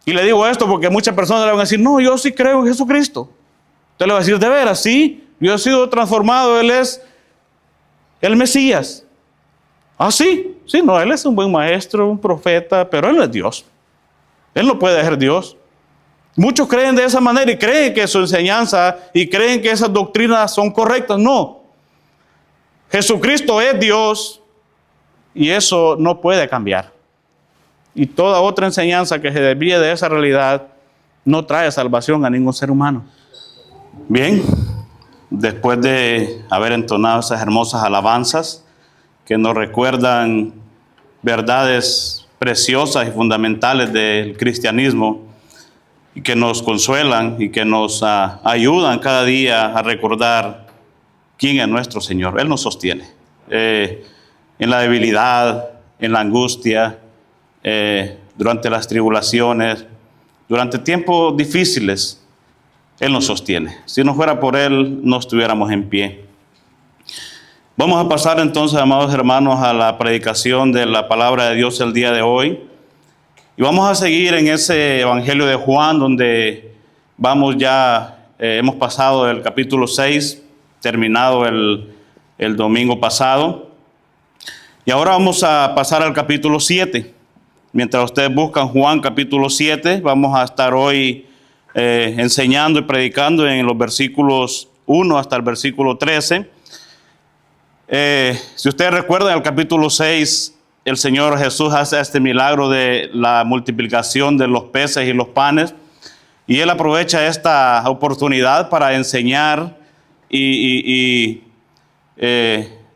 Y le digo esto porque muchas personas le van a decir, no, yo sí creo en Jesucristo. Usted le va a decir, de veras, sí, yo he sido transformado, Él es el Mesías. Ah, sí, no, Él es un buen maestro, un profeta, pero Él no es Dios. Él no puede ser Dios. Muchos creen de esa manera y creen que su enseñanza y creen que esas doctrinas son correctas. No. Jesucristo es Dios y eso no puede cambiar. Y toda otra enseñanza que se desvíe de esa realidad no trae salvación a ningún ser humano. Bien, después de haber entonado esas hermosas alabanzas que nos recuerdan verdades preciosas y fundamentales del cristianismo y que nos consuelan y que nos ayudan cada día a recordar quién es nuestro Señor. Él nos sostiene en la debilidad, en la angustia, durante las tribulaciones, durante tiempos difíciles. Él nos sostiene. Si no fuera por Él, no estuviéramos en pie. Vamos a pasar entonces, amados hermanos, a la predicación de la palabra de Dios el día de hoy. Y vamos a seguir en ese Evangelio de Juan, donde vamos ya, hemos pasado el capítulo 6, terminado el domingo pasado. Y ahora vamos a pasar al capítulo 7. Mientras ustedes buscan Juan capítulo 7, vamos a estar hoy enseñando y predicando en los versículos 1 hasta el versículo 13. Si ustedes recuerdan, el capítulo 6, el Señor Jesús hace este milagro de la multiplicación de los peces y los panes. Y Él aprovecha esta oportunidad para enseñar y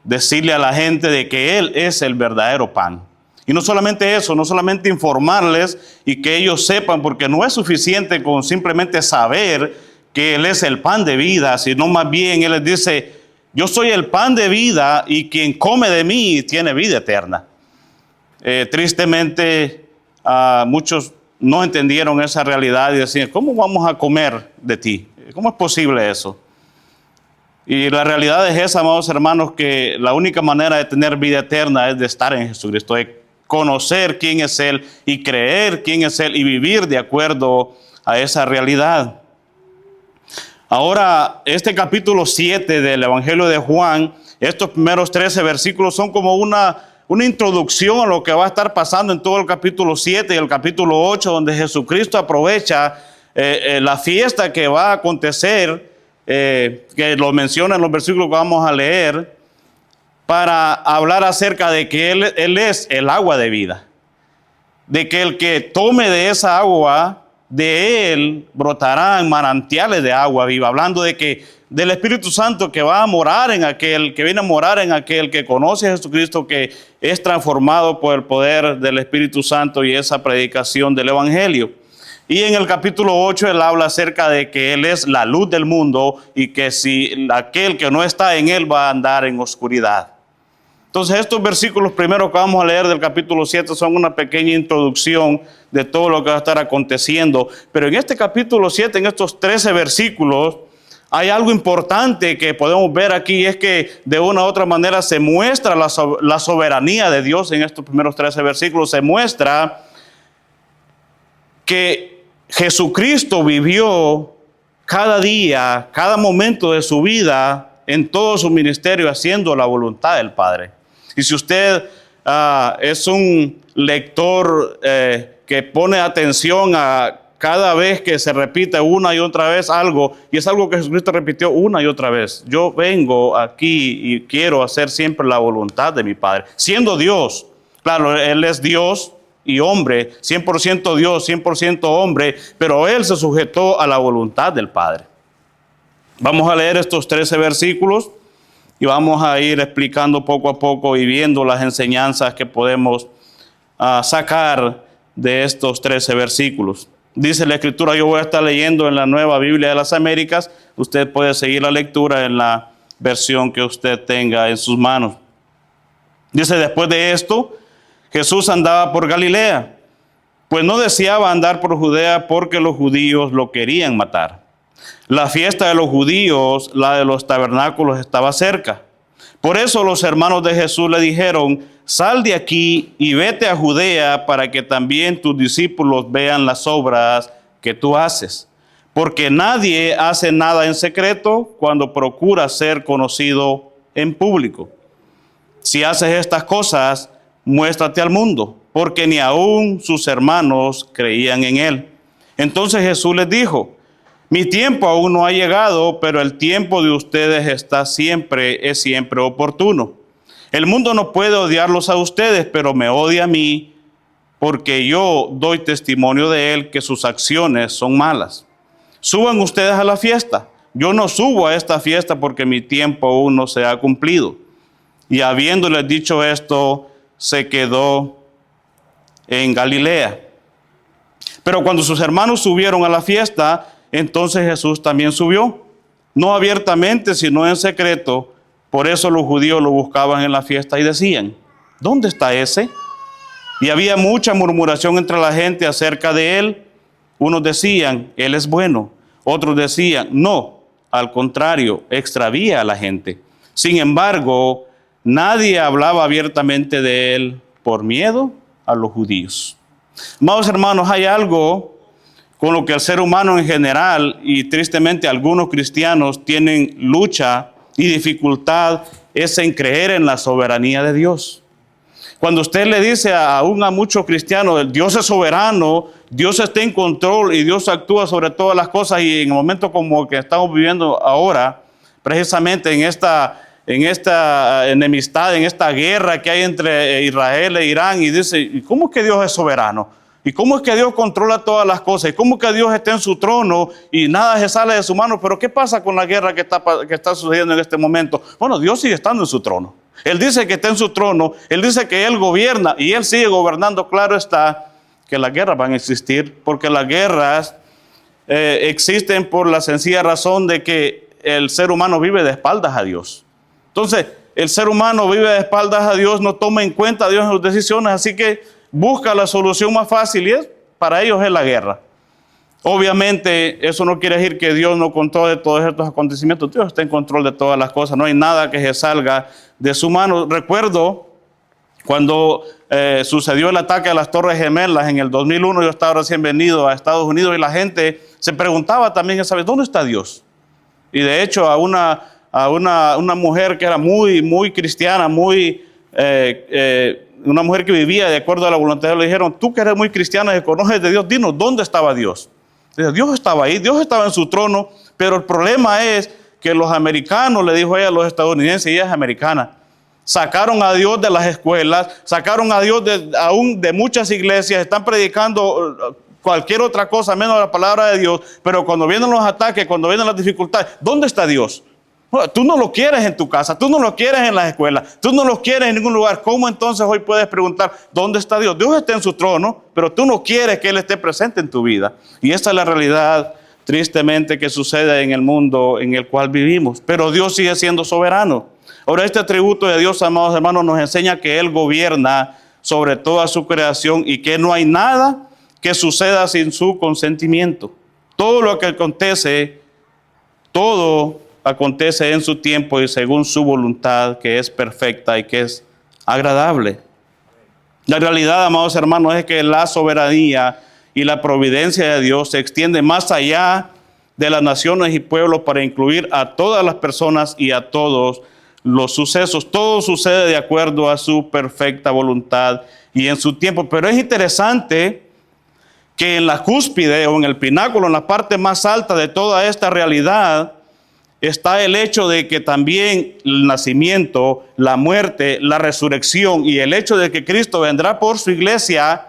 decirle a la gente de que Él es el verdadero pan. Y no solamente eso, no solamente informarles y que ellos sepan, porque no es suficiente con simplemente saber que Él es el pan de vida, sino más bien Él les dice, yo soy el pan de vida y quien come de mí tiene vida eterna. Tristemente, muchos no entendieron esa realidad y decían, ¿cómo vamos a comer de ti? ¿Cómo es posible eso? Y la realidad es esa, amados hermanos, que la única manera de tener vida eterna es de estar en Jesucristo, de conocer quién es Él y creer quién es Él y vivir de acuerdo a esa realidad. Ahora, este capítulo 7 del Evangelio de Juan, estos primeros 13 versículos son como una introducción a lo que va a estar pasando en todo el capítulo 7 y el capítulo 8, donde Jesucristo aprovecha la fiesta que va a acontecer, que lo menciona en los versículos que vamos a leer, para hablar acerca de que Él es el agua de vida, de que el que tome de esa agua, de Él brotarán manantiales de agua viva, hablando de que del Espíritu Santo que va a morar en aquel, que viene a morar en aquel que conoce a Jesucristo, que es transformado por el poder del Espíritu Santo y esa predicación del Evangelio. Y en el capítulo 8 Él habla acerca de que Él es la luz del mundo y que si aquel que no está en Él va a andar en oscuridad. Entonces estos versículos primeros que vamos a leer del capítulo 7 son una pequeña introducción de todo lo que va a estar aconteciendo. Pero en este capítulo 7, en estos 13 versículos, hay algo importante que podemos ver aquí, es que de una u otra manera se muestra la soberanía de Dios en estos primeros 13 versículos. Se muestra que Jesucristo vivió cada día, cada momento de su vida, en todo su ministerio, haciendo la voluntad del Padre. Y si usted es un lector que pone atención a cada vez que se repite una y otra vez algo, y es algo que Jesucristo repitió una y otra vez, yo vengo aquí y quiero hacer siempre la voluntad de mi Padre, siendo Dios. Claro, Él es Dios y hombre, 100% Dios, 100% hombre, pero Él se sujetó a la voluntad del Padre. Vamos a leer estos 13 versículos y vamos a ir explicando poco a poco y viendo las enseñanzas que podemos sacar de estos 13 versículos. Dice la Escritura, yo voy a estar leyendo en la Nueva Biblia de las Américas. Usted puede seguir la lectura en la versión que usted tenga en sus manos. Dice, después de esto, Jesús andaba por Galilea, pues no deseaba andar por Judea porque los judíos lo querían matar. La fiesta de los judíos, la de los tabernáculos, estaba cerca. Por eso los hermanos de Jesús le dijeron: sal de aquí y vete a Judea para que también tus discípulos vean las obras que tú haces. Porque nadie hace nada en secreto cuando procura ser conocido en público. Si haces estas cosas, muéstrate al mundo, porque ni aún sus hermanos creían en él. Entonces Jesús les dijo: mi tiempo aún no ha llegado, pero el tiempo de ustedes es siempre oportuno. El mundo no puede odiarlos a ustedes, pero me odia a mí, porque yo doy testimonio de él que sus acciones son malas. Suban ustedes a la fiesta. Yo no subo a esta fiesta porque mi tiempo aún no se ha cumplido. Y habiéndoles dicho esto, se quedó en Galilea. Pero cuando sus hermanos subieron a la fiesta, entonces Jesús también subió, no abiertamente, sino en secreto. Por eso los judíos lo buscaban en la fiesta y decían: ¿dónde está ese? Y había mucha murmuración entre la gente acerca de él. Unos decían: él es bueno. Otros decían: no, al contrario, extravía a la gente. Sin embargo, nadie hablaba abiertamente de él por miedo a los judíos. Amados hermanos, hay algo con lo que el ser humano en general, y tristemente algunos cristianos, tienen lucha y dificultad, es en creer en la soberanía de Dios. Cuando usted le dice aún a muchos cristianos: Dios es soberano, Dios está en control y Dios actúa sobre todas las cosas, y en el momento como que estamos viviendo ahora, precisamente en esta enemistad, en esta guerra que hay entre Israel e Irán, y dice: ¿y cómo es que Dios es soberano? ¿Y cómo es que Dios controla todas las cosas? ¿Y cómo es que Dios está en su trono y nada se sale de su mano? Pero ¿qué pasa con la guerra que está sucediendo en este momento? Bueno, Dios sigue estando en su trono. Él dice que está en su trono, Él dice que Él gobierna y Él sigue gobernando. Claro está que las guerras van a existir, porque las guerras existen por la sencilla razón de que el ser humano vive de espaldas a Dios. Entonces, el ser humano vive de espaldas a Dios, no toma en cuenta a Dios en sus decisiones, así que busca la solución más fácil, y para ellos es la guerra. Obviamente, eso no quiere decir que Dios no controle todos estos acontecimientos. Dios está en control de todas las cosas. No hay nada que se salga de su mano. Recuerdo cuando sucedió el ataque a las Torres Gemelas en el 2001. Yo estaba recién venido a Estados Unidos y la gente se preguntaba también esa vez: ¿dónde está Dios? Y de hecho a una mujer que era muy cristiana, una mujer que vivía de acuerdo a la voluntad de Dios, le dijeron: tú que eres muy cristiana y conoces de Dios, dinos, ¿dónde estaba Dios? Dios estaba ahí, Dios estaba en su trono, pero el problema es que los americanos, le dijo ella a los estadounidenses, ella es americana, sacaron a Dios de las escuelas, sacaron a Dios aún de muchas iglesias, están predicando cualquier otra cosa menos la palabra de Dios, pero cuando vienen los ataques, cuando vienen las dificultades, ¿dónde está Dios? Bueno, tú no lo quieres en tu casa, tú no lo quieres en las escuelas, tú no lo quieres en ningún lugar. ¿Cómo entonces hoy puedes preguntar dónde está Dios? Dios está en su trono, pero tú no quieres que Él esté presente en tu vida. Y esta es la realidad, tristemente, que sucede en el mundo en el cual vivimos. Pero Dios sigue siendo soberano. Ahora, este atributo de Dios, amados hermanos, nos enseña que Él gobierna sobre toda su creación y que no hay nada que suceda sin su consentimiento. Todo lo que acontece, todo acontece en su tiempo y según su voluntad, que es perfecta y que es agradable. La realidad, amados hermanos, es que la soberanía y la providencia de Dios se extiende más allá de las naciones y pueblos para incluir a todas las personas y a todos los sucesos. Todo sucede de acuerdo a su perfecta voluntad y en su tiempo. Pero es interesante que en la cúspide o en el pináculo, en la parte más alta de toda esta realidad, está el hecho de que también el nacimiento, la muerte, la resurrección y el hecho de que Cristo vendrá por su iglesia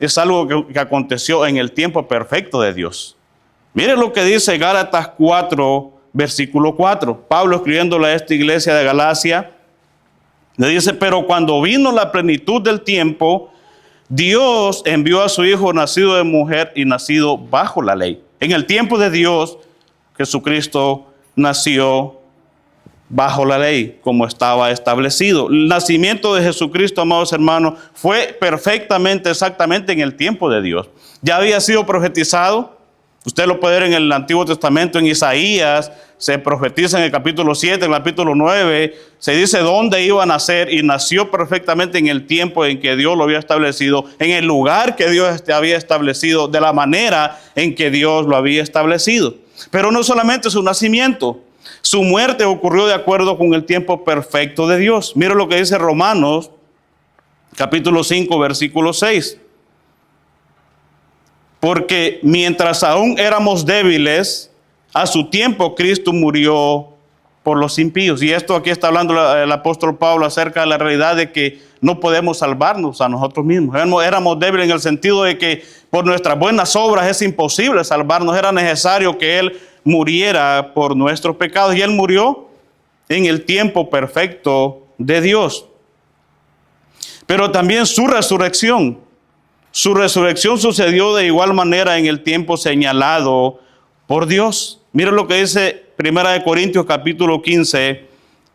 es algo que aconteció en el tiempo perfecto de Dios. Miren lo que dice Gálatas 4, versículo 4. Pablo, escribiéndole a esta iglesia de Galacia, le dice: pero cuando vino la plenitud del tiempo, Dios envió a su Hijo nacido de mujer y nacido bajo la ley. En el tiempo de Dios, Jesucristo nació bajo la ley, como estaba establecido. El nacimiento de Jesucristo, amados hermanos, fue perfectamente, exactamente en el tiempo de Dios. Ya había sido profetizado, Usted lo puede ver en el Antiguo Testamento, en Isaías, se profetiza en el capítulo 7, en el capítulo 9, se dice dónde iba a nacer y nació perfectamente en el tiempo en que Dios lo había establecido, en el lugar que Dios había establecido, de la manera en que Dios lo había establecido. Pero no solamente su nacimiento, su muerte ocurrió de acuerdo con el tiempo perfecto de Dios. Mira lo que dice Romanos, capítulo 5, versículo 6. Porque mientras aún éramos débiles, a su tiempo Cristo murió por los impíos. Y esto aquí está hablando el apóstol Pablo acerca de la realidad de que no podemos salvarnos a nosotros mismos. Éramos débiles en el sentido de que por nuestras buenas obras es imposible salvarnos. Era necesario que Él muriera por nuestros pecados. Y Él murió en el tiempo perfecto de Dios. Pero también su resurrección sucedió de igual manera en el tiempo señalado por Dios. Miren lo que dice 1 Corintios capítulo 15,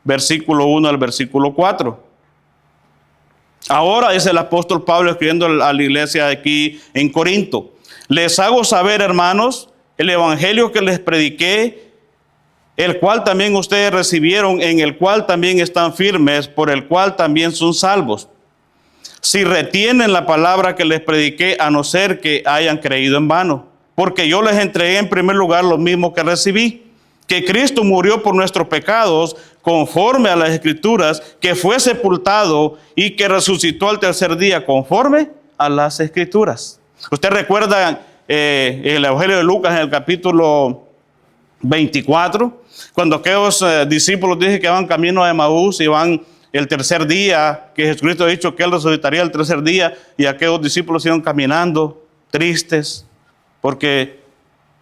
versículo 1 al versículo 4. Ahora, dice el apóstol Pablo escribiendo a la iglesia aquí en Corinto: les hago saber, hermanos, el evangelio que les prediqué, el cual también ustedes recibieron, en el cual también están firmes, por el cual también son salvos, si retienen la palabra que les prediqué, a no ser que hayan creído en vano. Porque yo les entregué en primer lugar lo mismo que recibí, que Cristo murió por nuestros pecados, conforme a las Escrituras, que fue sepultado y que resucitó al tercer día, conforme a las Escrituras. Usted recuerda el Evangelio de Lucas en el capítulo 24, cuando aquellos discípulos dicen que van camino a Emaús y van el tercer día, que Jesucristo ha dicho que Él resucitaría el tercer día, y aquellos discípulos iban caminando tristes, porque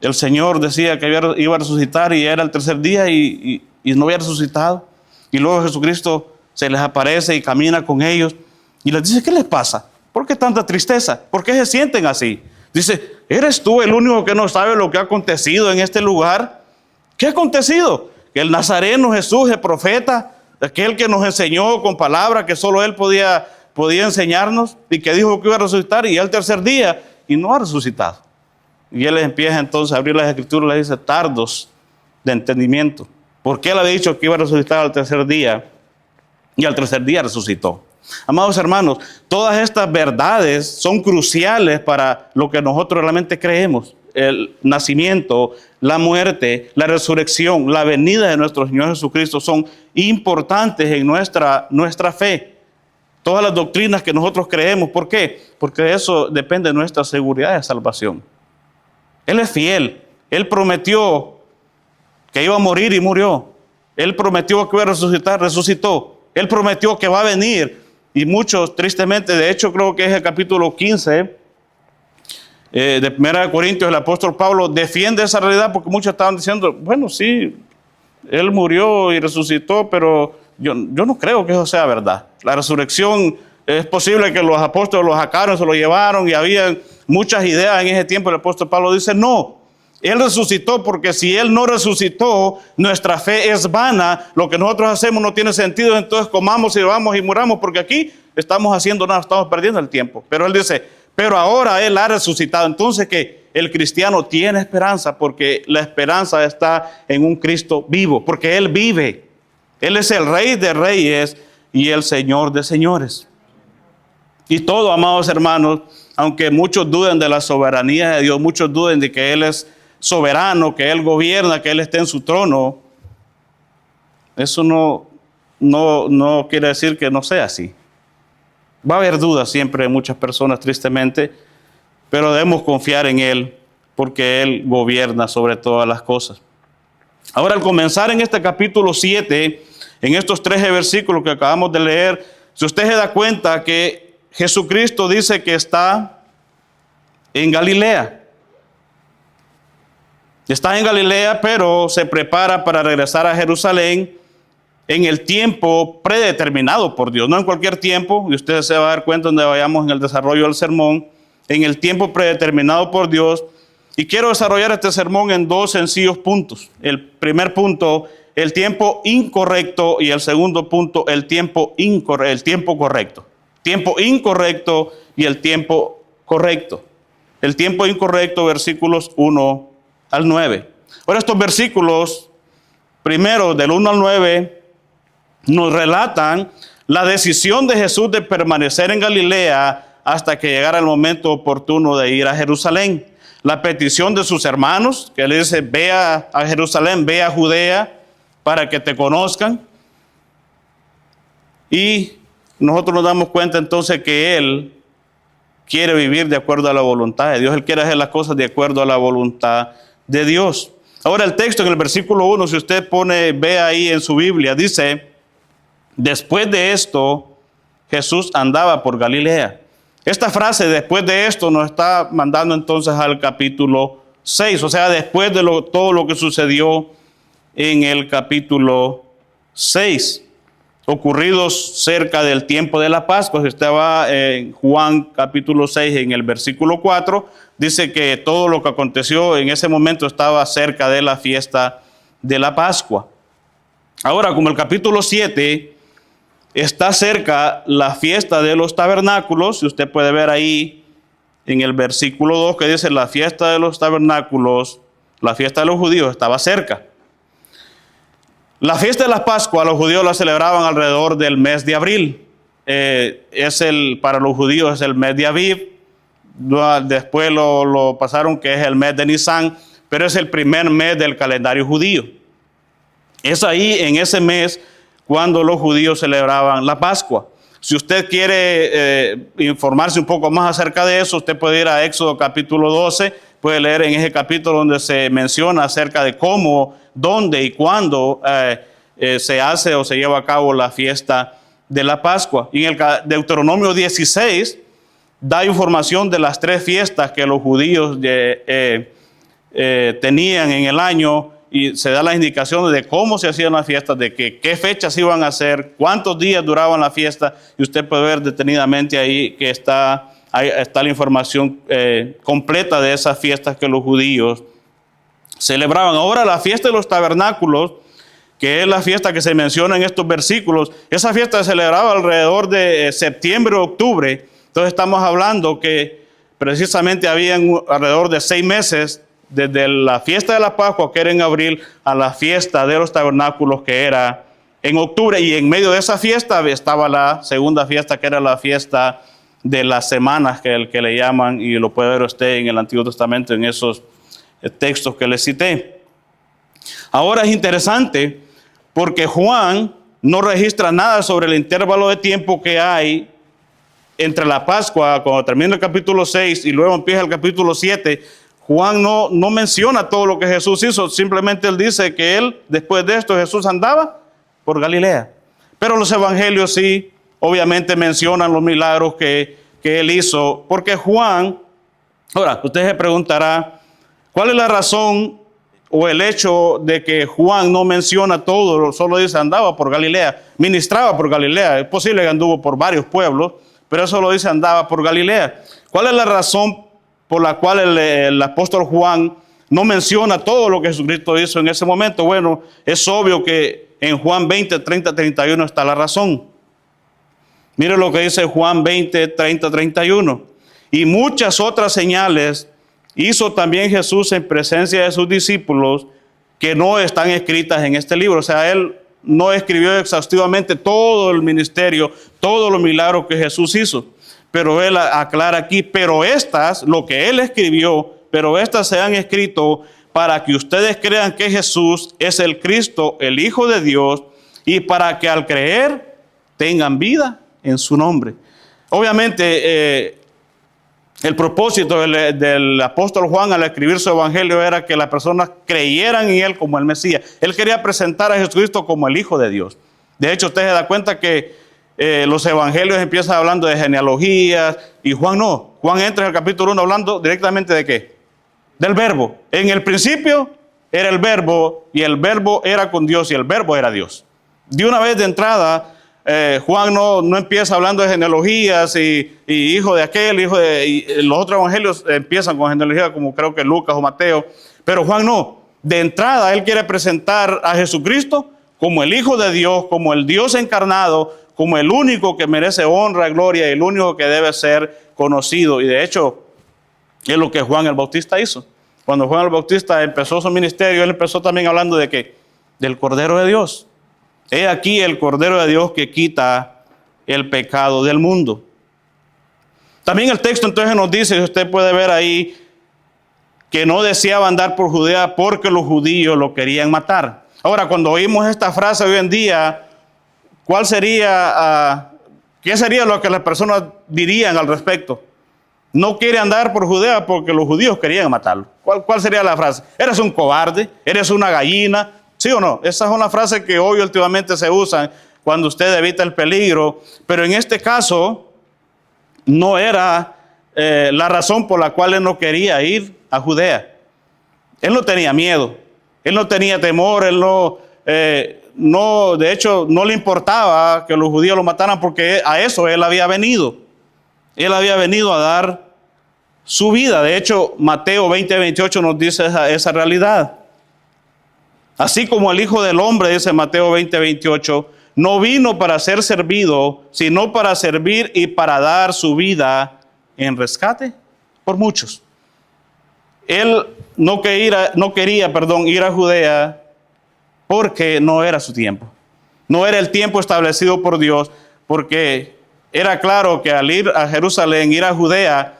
el Señor decía que iba a resucitar y era el tercer día y no había resucitado. Y luego Jesucristo se les aparece y camina con ellos y les dice: ¿qué les pasa? ¿Por qué tanta tristeza? ¿Por qué se sienten así? Dice: ¿eres tú el único que no sabe lo que ha acontecido en este lugar? ¿Qué ha acontecido? Que el Nazareno Jesús, el profeta, aquel que nos enseñó con palabras que solo Él podía enseñarnos, y que dijo que iba a resucitar, y al tercer día, y no ha resucitado. Y Él empieza entonces a abrir las Escrituras y le dice: tardos de entendimiento. Porque Él ha dicho que iba a resucitar al tercer día, y al tercer día resucitó. Amados hermanos, todas estas verdades son cruciales para lo que nosotros realmente creemos. El nacimiento, la muerte, la resurrección, la venida de nuestro Señor Jesucristo son importantes en nuestra fe. Todas las doctrinas que nosotros creemos. ¿Por qué? Porque de eso depende nuestra seguridad de salvación. Él es fiel. Él prometió que iba a morir y murió. Él prometió que iba a resucitar, resucitó. Él prometió que va a venir. Y muchos, tristemente, de hecho creo que es el capítulo 15 de 1 Corintios, el apóstol Pablo defiende esa realidad, porque muchos estaban diciendo: bueno, sí, Él murió y resucitó, pero yo no creo que eso sea verdad. La resurrección, es posible que los apóstoles lo sacaron, se lo llevaron, y había muchas ideas en ese tiempo. El apóstol Pablo dice: no, Él resucitó, porque si Él no resucitó, nuestra fe es vana, lo que nosotros hacemos no tiene sentido, entonces comamos y bebamos y muramos, porque aquí estamos haciendo nada, estamos perdiendo el tiempo. Pero Él dice: pero ahora Él ha resucitado. Entonces que el cristiano tiene esperanza, porque la esperanza está en un Cristo vivo, porque Él vive. Él es el Rey de reyes y el Señor de señores. Y todo, amados hermanos, aunque muchos duden de la soberanía de Dios, muchos duden de que Él es soberano, que Él gobierna, que Él está en su trono, eso no quiere decir que no sea así. Va a haber dudas siempre de muchas personas, tristemente, pero debemos confiar en Él, porque Él gobierna sobre todas las cosas. Ahora, al comenzar en este capítulo 7, en estos 13 versículos que acabamos de leer, si usted se da cuenta que Jesucristo dice que está en Galilea. Está en Galilea, pero se prepara para regresar a Jerusalén en el tiempo predeterminado por Dios, no en cualquier tiempo, y usted se va a dar cuenta donde vayamos en el desarrollo del sermón, en el tiempo predeterminado por Dios. Y quiero desarrollar este sermón en dos sencillos puntos. El primer punto, el tiempo incorrecto, y el segundo punto, el tiempo correcto. Tiempo incorrecto y el tiempo correcto. El tiempo incorrecto, versículos 1 al 9. Ahora estos versículos, primero del 1 al 9, nos relatan la decisión de Jesús de permanecer en Galilea hasta que llegara el momento oportuno de ir a Jerusalén. La petición de sus hermanos, que le dice, ve a Jerusalén, ve a Judea, para que te conozcan. Y nosotros nos damos cuenta entonces que Él quiere vivir de acuerdo a la voluntad de Dios. Él quiere hacer las cosas de acuerdo a la voluntad de Dios. Ahora el texto en el versículo 1, si usted ve ahí en su Biblia, dice, después de esto, Jesús andaba por Galilea. Esta frase, después de esto, nos está mandando entonces al capítulo 6, o sea, después de todo lo que sucedió en el capítulo 6, ocurridos cerca del tiempo de la Pascua. Si usted va en Juan capítulo 6, en el versículo 4, dice que todo lo que aconteció en ese momento estaba cerca de la fiesta de la Pascua. Ahora, como el capítulo 7 está cerca la fiesta de los tabernáculos, si usted puede ver ahí en el versículo 2 que dice la fiesta de los tabernáculos, la fiesta de los judíos estaba cerca. La fiesta de la Pascua los judíos la celebraban alrededor del mes de abril. Para los judíos es el mes de Aviv. Después lo pasaron que es el mes de Nisan, pero es el primer mes del calendario judío. Es ahí en ese mes cuando los judíos celebraban la Pascua. Si usted quiere informarse un poco más acerca de eso, usted puede ir a Éxodo capítulo 12, puede leer en ese capítulo donde se menciona acerca de cómo, dónde y cuándo se hace o se lleva a cabo la fiesta de la Pascua. Y en el Deuteronomio 16 da información de las 3 fiestas que los judíos tenían en el año, y se da las indicaciones de cómo se hacían las fiestas, de qué fechas iban a hacer, cuántos días duraban la fiesta, y usted puede ver detenidamente ahí que está la información completa de esas fiestas que los judíos celebraban. Ahora la fiesta de los tabernáculos, que es la fiesta que se menciona en estos versículos, esa fiesta se celebraba alrededor de septiembre o octubre. Entonces estamos hablando que precisamente habían alrededor de 6 meses desde la fiesta de la Pascua, que era en abril, a la fiesta de los tabernáculos, que era en octubre. Y en medio de esa fiesta estaba la segunda fiesta, que era la fiesta de las semanas, que le llaman, y lo puede ver usted en el Antiguo Testamento, en esos textos que le cité. Ahora es interesante porque Juan no registra nada sobre el intervalo de tiempo que hay entre la Pascua, cuando termina el capítulo 6 y luego empieza el capítulo 7. Juan no menciona todo lo que Jesús hizo, simplemente él dice que después de esto, Jesús andaba por Galilea. Pero los evangelios sí, obviamente mencionan los milagros que él hizo, porque Juan, ahora, usted se preguntará, ¿cuál es la razón o el hecho de que Juan no menciona todo, solo dice andaba por Galilea, ministraba por Galilea? Es posible que anduvo por varios pueblos, pero eso lo dice andaba por Galilea. ¿Cuál es la razón por la cual el apóstol Juan no menciona todo lo que Jesucristo hizo en ese momento? Bueno, es obvio que en Juan 20, 30, 31 está la razón. Mire lo que dice Juan 20, 30, 31. Y muchas otras señales hizo también Jesús en presencia de sus discípulos que no están escritas en este libro. O sea, él no escribió exhaustivamente todo el ministerio, todos los milagros que Jesús hizo. Pero él aclara aquí, pero estas, lo que él escribió, pero estas se han escrito para que ustedes crean que Jesús es el Cristo, el Hijo de Dios, y para que al creer tengan vida en su nombre. Obviamente, el propósito del apóstol Juan al escribir su evangelio era que las personas creyeran en él como el Mesías. Él quería presentar a Jesucristo como el Hijo de Dios. De hecho, usted se da cuenta que los evangelios empiezan hablando de genealogías, y Juan no. Juan entra en el capítulo 1 hablando directamente de ¿qué? Del verbo. En el principio era el verbo, y el verbo era con Dios, y el verbo era Dios. De una vez de entrada, Juan no empieza hablando de genealogías y hijo de aquel, y los otros evangelios empiezan con genealogía, como creo que Lucas o Mateo, pero Juan no. De entrada él quiere presentar a Jesucristo como el Hijo de Dios, como el Dios encarnado, como el único que merece honra, gloria, y el único que debe ser conocido. Y de hecho, es lo que Juan el Bautista hizo. Cuando Juan el Bautista empezó su ministerio, él empezó también hablando de que del Cordero de Dios. He aquí el Cordero de Dios que quita el pecado del mundo. También el texto entonces nos dice, usted puede ver ahí, que no deseaba andar por Judea porque los judíos lo querían matar. Ahora, cuando oímos esta frase hoy en día, ¿cuál sería, qué sería lo que las personas dirían al respecto? No quiere andar por Judea porque los judíos querían matarlo. ¿Cuál sería la frase? Eres un cobarde, eres una gallina, ¿sí o no? Esas son las frases que hoy últimamente se usan cuando usted evita el peligro. Pero en este caso, no era la razón por la cual él no quería ir a Judea. Él no tenía miedo, él no tenía temor, él de hecho, no le importaba que los judíos lo mataran porque a eso él había venido. Él había venido a dar su vida. De hecho, Mateo 20:28 nos dice esa realidad. Así como el Hijo del Hombre, dice Mateo 20:28, no vino para ser servido, sino para servir y para dar su vida en rescate por muchos. Él no quería ir a Judea porque no era su tiempo. No era el tiempo establecido por Dios, porque era claro que al ir a Jerusalén, ir a Judea,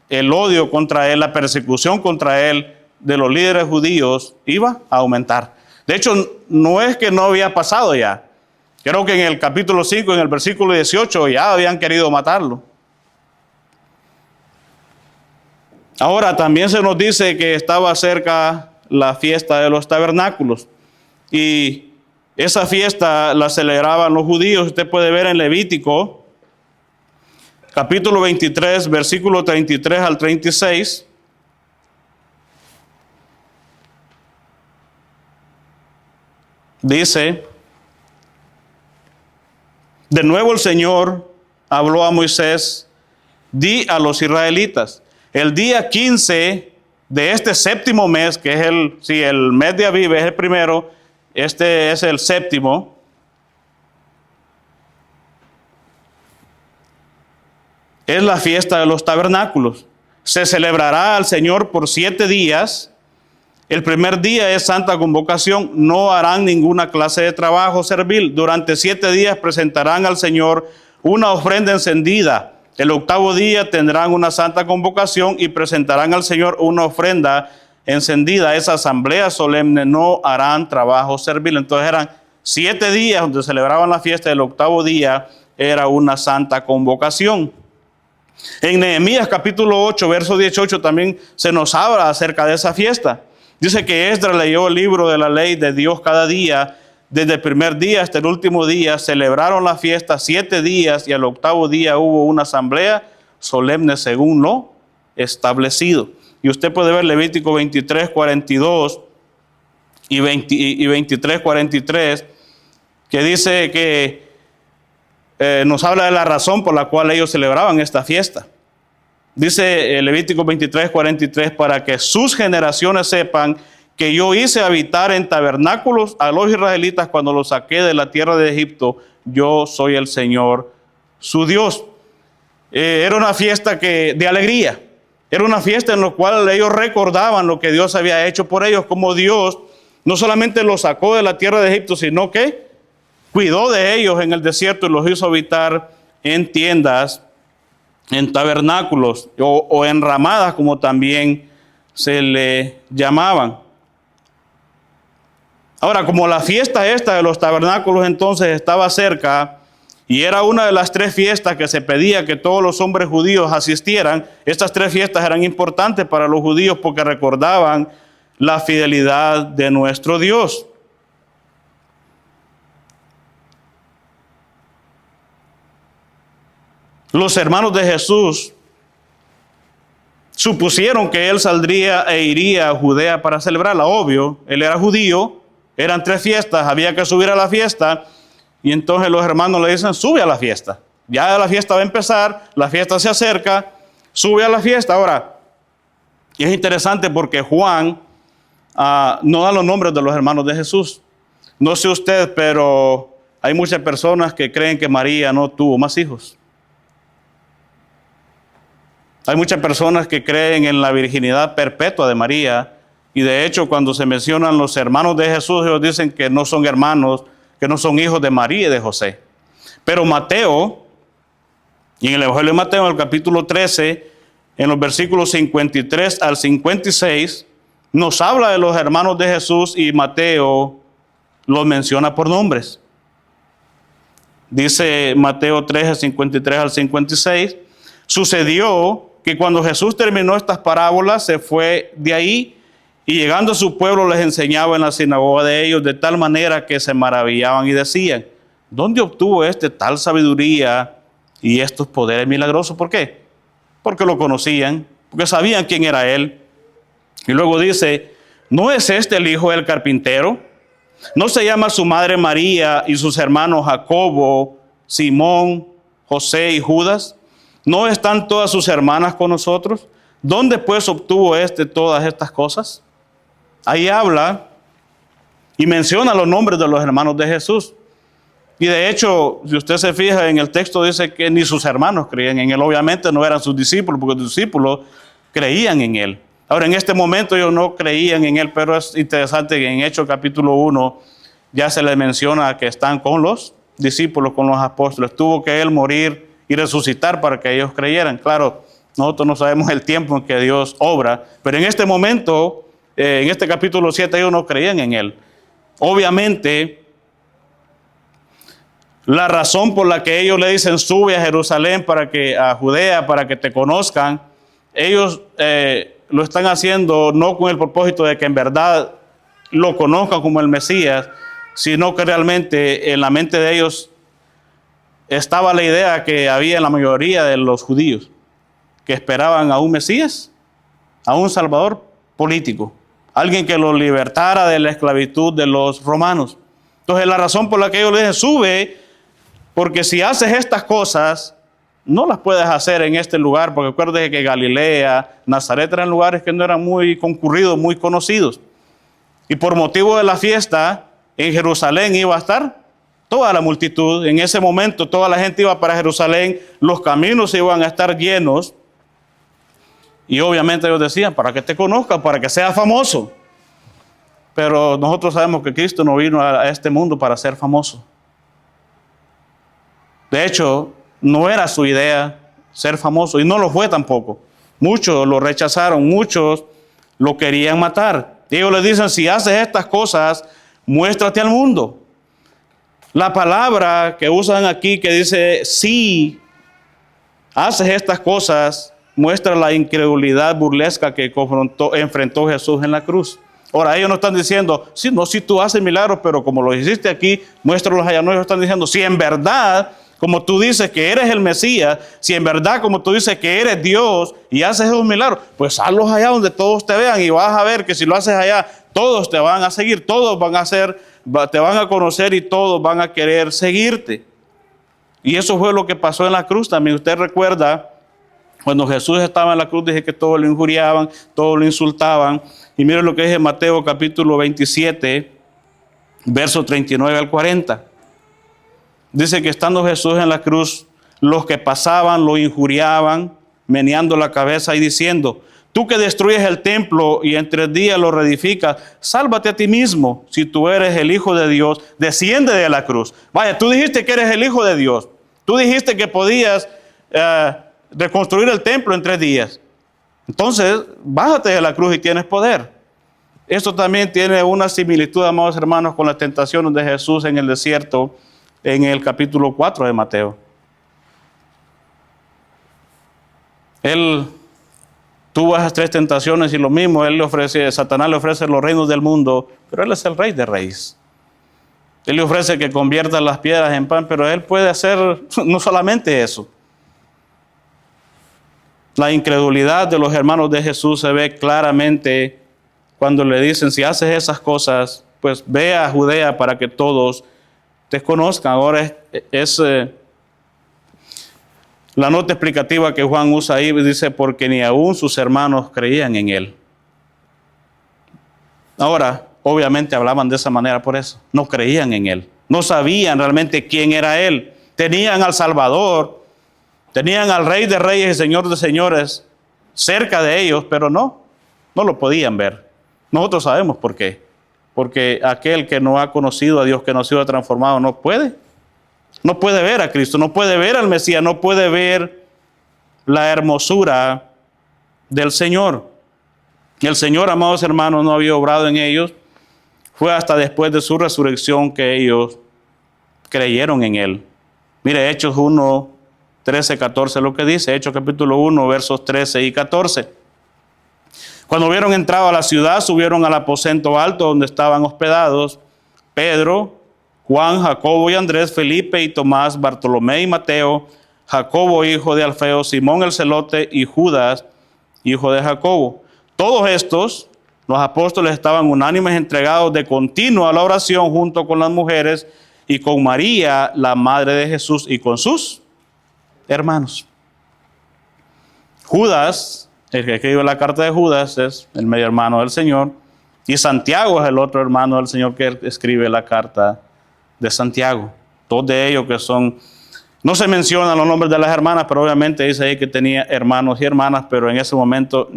el odio contra él, la persecución contra él de los líderes judíos iba a aumentar. De hecho, no es que no había pasado ya. Creo que en el capítulo 5, en el versículo 18, ya habían querido matarlo. Ahora también se nos dice que estaba cerca la fiesta de los tabernáculos. Y esa fiesta la celebraban los judíos. Usted puede ver en Levítico, capítulo 23, versículo 33 al 36. Dice, de nuevo el Señor habló a Moisés, di a los israelitas, el día 15 de este séptimo mes, que es el mes de Aviv es el primero, este es el séptimo. Es la fiesta de los tabernáculos. Se celebrará al Señor por 7 días. El primer día es santa convocación. No harán ninguna clase de trabajo servil. Durante 7 días presentarán al Señor una ofrenda encendida. El 8º día tendrán una santa convocación y presentarán al Señor una ofrenda encendida. Esa asamblea solemne no harán trabajo servil. Entonces eran 7 días donde celebraban la fiesta. El 8º día era una santa convocación. En Nehemías capítulo 8, verso 18 también se nos habla acerca de esa fiesta. Dice que Esdras leyó el libro de la ley de Dios cada día. Desde el primer día hasta el último día celebraron la fiesta 7 días y al 8º día hubo una asamblea solemne según lo establecido. Y usted puede ver Levítico 23, 42 y 23, 43, que dice que nos habla de la razón por la cual ellos celebraban esta fiesta. Dice Levítico 23, 43, para que sus generaciones sepan que yo hice habitar en tabernáculos a los israelitas cuando los saqué de la tierra de Egipto. Yo soy el Señor, su Dios. Era una fiesta de alegría. Era una fiesta en la cual ellos recordaban lo que Dios había hecho por ellos, como Dios no solamente los sacó de la tierra de Egipto, sino que cuidó de ellos en el desierto y los hizo habitar en tiendas, en tabernáculos o en ramadas, como también se le llamaban. Ahora, como la fiesta esta de los tabernáculos entonces estaba cerca y era una de las 3 fiestas que se pedía que todos los hombres judíos asistieran, estas 3 fiestas eran importantes para los judíos porque recordaban la fidelidad de nuestro Dios. Los hermanos de Jesús supusieron que él saldría e iría a Judea para celebrarla. Obvio, él era judío, eran 3 fiestas, había que subir a la fiesta. Y entonces los hermanos le dicen, sube a la fiesta. Ya la fiesta va a empezar, la fiesta se acerca, sube a la fiesta. Ahora, y es interesante porque Juan no da los nombres de los hermanos de Jesús. No sé usted, pero hay muchas personas que creen que María no tuvo más hijos. Hay muchas personas que creen en la virginidad perpetua de María, y de hecho cuando se mencionan los hermanos de Jesús, ellos dicen que no son hermanos, que no son hijos de María y de José. Pero Mateo, y en el Evangelio de Mateo, en el capítulo 13, en los versículos 53 al 56, nos habla de los hermanos de Jesús y Mateo los menciona por nombres. Dice Mateo 13, 53 al 56, sucedió que cuando Jesús terminó estas parábolas, se fue de ahí y llegando a su pueblo les enseñaba en la sinagoga de ellos de tal manera que se maravillaban y decían, ¿dónde obtuvo tal sabiduría y estos poderes milagrosos? ¿Por qué? Porque lo conocían, porque sabían quién era él. Y luego dice, ¿no es este el hijo del carpintero? ¿No se llama su madre María y sus hermanos Jacobo, Simón, José y Judas? ¿No están todas sus hermanas con nosotros? ¿Dónde pues obtuvo todas estas cosas? Ahí habla y menciona los nombres de los hermanos de Jesús. Y de hecho, si usted se fija en el texto, dice que ni sus hermanos creían en él. Obviamente no eran sus discípulos, porque sus discípulos creían en él. Ahora, en este momento ellos no creían en él, pero es interesante que en Hechos capítulo 1 ya se les menciona que están con los discípulos, con los apóstoles. Tuvo que él morir y resucitar para que ellos creyeran. Claro, nosotros no sabemos el tiempo en que Dios obra, pero en este momento, en este capítulo 7, ellos no creían en él. Obviamente, la razón por la que ellos le dicen sube a Jerusalén, a Judea, para que te conozcan, ellos lo están haciendo no con el propósito de que en verdad lo conozcan como el Mesías, sino que realmente en la mente de ellos estaba la idea que había en la mayoría de los judíos, que esperaban a un Mesías, a un Salvador político, alguien que los libertara de la esclavitud de los romanos. Entonces la razón por la que ellos le dicen sube, porque si haces estas cosas, no las puedes hacer en este lugar, porque acuérdate que Galilea, Nazaret eran lugares que no eran muy concurridos, muy conocidos. Y por motivo de la fiesta, en Jerusalén iba a estar toda la multitud. En ese momento toda la gente iba para Jerusalén, los caminos iban a estar llenos. Y obviamente ellos decían, para que te conozcan, para que seas famoso. Pero nosotros sabemos que Cristo no vino a este mundo para ser famoso. De hecho, no era su idea ser famoso y no lo fue tampoco. Muchos lo rechazaron, muchos lo querían matar. Y ellos le dicen, si haces estas cosas, muéstrate al mundo. La palabra que usan aquí que dice, si haces estas cosas, muestra la incredulidad burlesca que enfrentó Jesús en la cruz. Ahora, ellos no están diciendo, si tú haces milagros, pero como lo hiciste aquí, muéstralos allá. No, ellos están diciendo, si en verdad, como tú dices que eres el Mesías, si en verdad, como tú dices que eres Dios y haces esos milagros, pues hazlos allá donde todos te vean y vas a ver que si lo haces allá, todos te van a seguir, todos te van a conocer y todos van a querer seguirte. Y eso fue lo que pasó en la cruz también. Usted recuerda, cuando Jesús estaba en la cruz, dije que todos lo injuriaban, todos lo insultaban. Y miren lo que dice Mateo capítulo 27, versos 39 al 40. Dice que estando Jesús en la cruz, los que pasaban lo injuriaban, meneando la cabeza y diciendo, tú que destruyes el templo y en 3 días lo reedificas, sálvate a ti mismo. Si tú eres el Hijo de Dios, desciende de la cruz. Vaya, tú dijiste que eres el Hijo de Dios. Tú dijiste que podías reconstruir el templo en 3 días. Entonces, bájate de la cruz y tienes poder. Esto también tiene una similitud, amados hermanos, con las tentaciones de Jesús en el desierto, en el capítulo 4 de Mateo. Él tuvo esas 3 tentaciones y lo mismo, Satanás le ofrece los reinos del mundo, pero él es el Rey de Reyes. Él le ofrece que convierta las piedras en pan, pero él puede hacer no solamente eso. La incredulidad de los hermanos de Jesús se ve claramente cuando le dicen, si haces esas cosas, pues ve a Judea para que todos te conozcan. Ahora es la nota explicativa que Juan usa ahí, dice, porque ni aún sus hermanos creían en él. Ahora, obviamente hablaban de esa manera por eso. No creían en él. No sabían realmente quién era él. Tenían al Salvador, tenían al Rey de Reyes y Señor de Señores, cerca de ellos, pero no lo podían ver. Nosotros sabemos por qué. Porque aquel que no ha conocido a Dios, que no ha sido transformado, no puede ver a Cristo, no puede ver al Mesías, no puede ver la hermosura del Señor. El Señor, amados hermanos, no había obrado en ellos. Fue hasta después de su resurrección que ellos creyeron en Él. Mire, Hechos 1, 13, 14, lo que dice, Hechos capítulo 1, versos 13 y 14. Cuando hubieron entrado a la ciudad, subieron al aposento alto donde estaban hospedados Pedro, Juan, Jacobo y Andrés, Felipe y Tomás, Bartolomé y Mateo, Jacobo, hijo de Alfeo, Simón el celote y Judas, hijo de Jacobo. Todos estos, los apóstoles, estaban unánimes, entregados de continuo a la oración junto con las mujeres y con María, la madre de Jesús, y con sus hermanos. Judas, el que escribe la carta de Judas, es el medio hermano del Señor, y Santiago es el otro hermano del Señor que escribe la carta de Santiago. Todos de ellos que son, no se mencionan los nombres de las hermanas, pero obviamente dice ahí que tenía hermanos y hermanas, pero en ese momento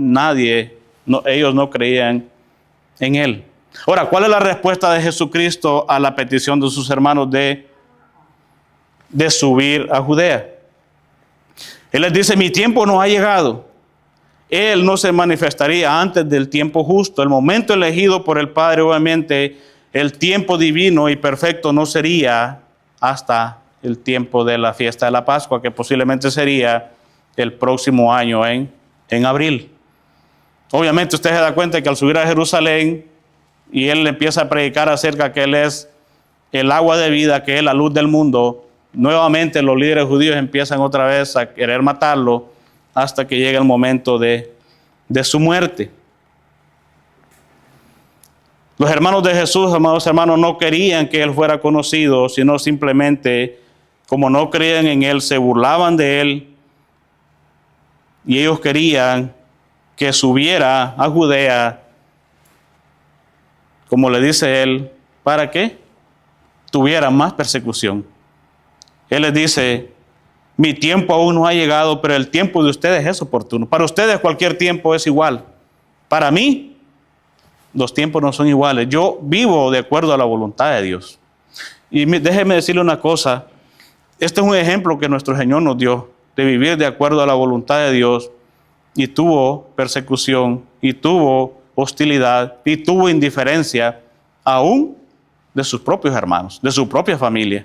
ellos no creían en Él. Ahora, ¿cuál es la respuesta de Jesucristo a la petición de sus hermanos de subir a Judea? Él les dice, mi tiempo no ha llegado. Él no se manifestaría antes del tiempo justo. El momento elegido por el Padre, obviamente, el tiempo divino y perfecto no sería hasta el tiempo de la fiesta de la Pascua, que posiblemente sería el próximo año en abril. Obviamente usted se da cuenta que al subir a Jerusalén y él empieza a predicar acerca que Él es el agua de vida, que es la luz del mundo, nuevamente los líderes judíos empiezan otra vez a querer matarlo hasta que llega el momento de su muerte. Los hermanos de Jesús, amados hermanos, no querían que Él fuera conocido, sino simplemente, como no creían en Él, se burlaban de Él y ellos querían que subiera a Judea, como le dice Él, ¿para qué? Tuviera más persecución. Él les dice, mi tiempo aún no ha llegado, pero el tiempo de ustedes es oportuno. Para ustedes cualquier tiempo es igual. Para mí, los tiempos no son iguales. Yo vivo de acuerdo a la voluntad de Dios. Y déjeme decirle una cosa. Este es un ejemplo que nuestro Señor nos dio de vivir de acuerdo a la voluntad de Dios. Y tuvo persecución, y tuvo hostilidad, y tuvo indiferencia, aún de sus propios hermanos, de su propia familia.